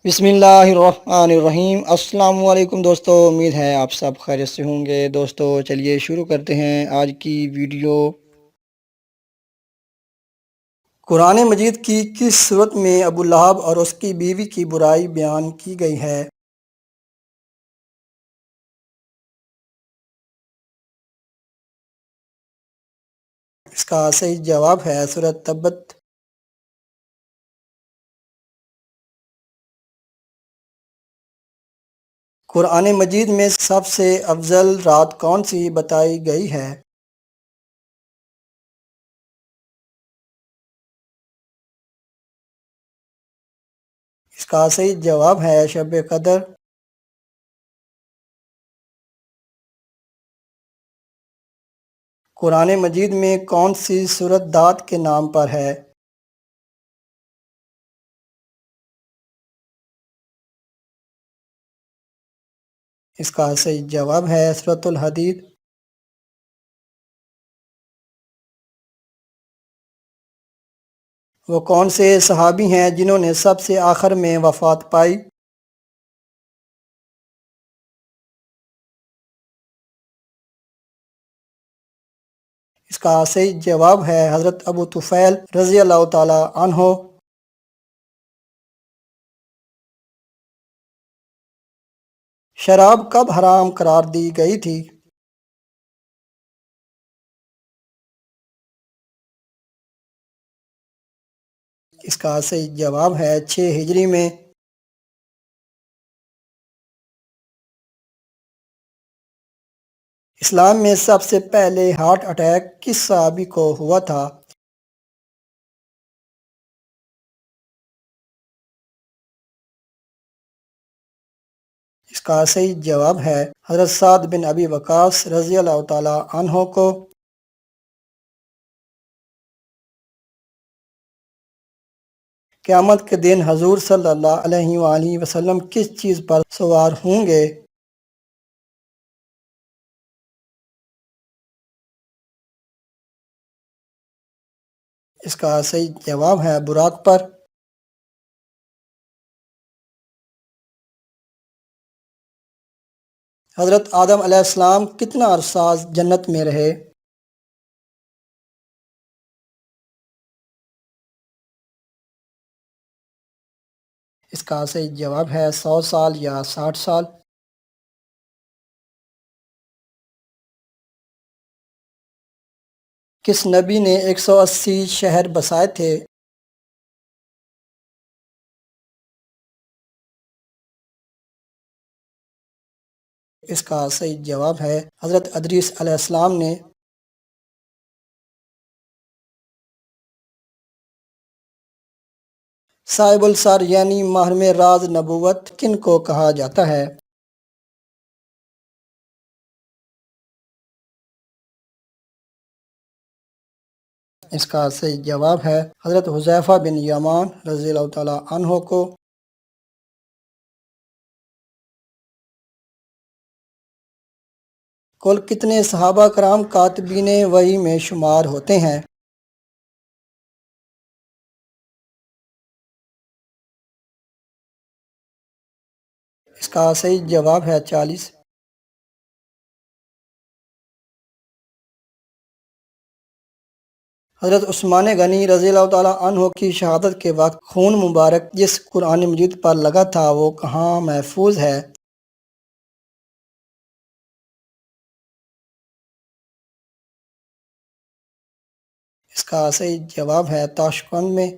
بسم اللہ الرحمن الرحیم۔ السلام علیکم دوستو، امید ہے آپ سب خیریت سے ہوں گے۔ دوستو چلیے شروع کرتے ہیں آج کی ویڈیو۔ قرآن مجید کی کس صورت میں ابو لہب اور اس کی بیوی کی برائی بیان کی گئی ہے؟ اس کا صحیح جواب ہے سورۃ تبت۔ قرآن مجید میں سب سے افضل رات کون سی بتائی گئی ہے؟ اس کا صحیح جواب ہے شب قدر۔ قرآن مجید میں کون سی سورت داد کے نام پر ہے؟ اس کا صحیح جواب ہے سورۃ الحدید۔ وہ کون سے صحابی ہیں جنہوں نے سب سے آخر میں وفات پائی؟ اس کا صحیح جواب ہے حضرت ابو طفیل رضی اللہ تعالی عنہ۔ شراب کب حرام قرار دی گئی تھی؟ اس کا صحیح جواب ہے 6 ہجری میں۔ اسلام میں سب سے پہلے ہارٹ اٹیک کس صحابی کو ہوا تھا؟ اس کا صحیح جواب ہے حضرت سعد بن ابی وقاص رضی اللہ تعالی عنہ کو۔ قیامت کے دن حضور صلی اللہ علیہ وآلہ وسلم کس چیز پر سوار ہوں گے؟ اس کا صحیح جواب ہے براق پر۔ حضرت آدم علیہ السلام کتنا عرصہ جنت میں رہے؟ اس کا صحیح جواب ہے 100 سال یا 60 سال۔ کس نبی نے 180 شہر بسائے تھے؟ اس کا صحیح جواب ہے حضرت ادریس علیہ السلام نے۔ صاحب السر یعنی محرم راز نبوت کن کو کہا جاتا ہے؟ اس کا صحیح جواب ہے حضرت حذیفہ بن یمان رضی اللہ تعالی عنہ کو۔ کل کتنے صحابہ کرام کاتبین وحی میں شمار ہوتے ہیں؟ اس کا صحیح جواب ہے 40۔ حضرت عثمان غنی رضی اللہ تعالی عنہ کی شہادت کے وقت خون مبارک جس قرآن مجید پر لگا تھا وہ کہاں محفوظ ہے؟ اس کا صحیح جواب ہے تاشقند میں۔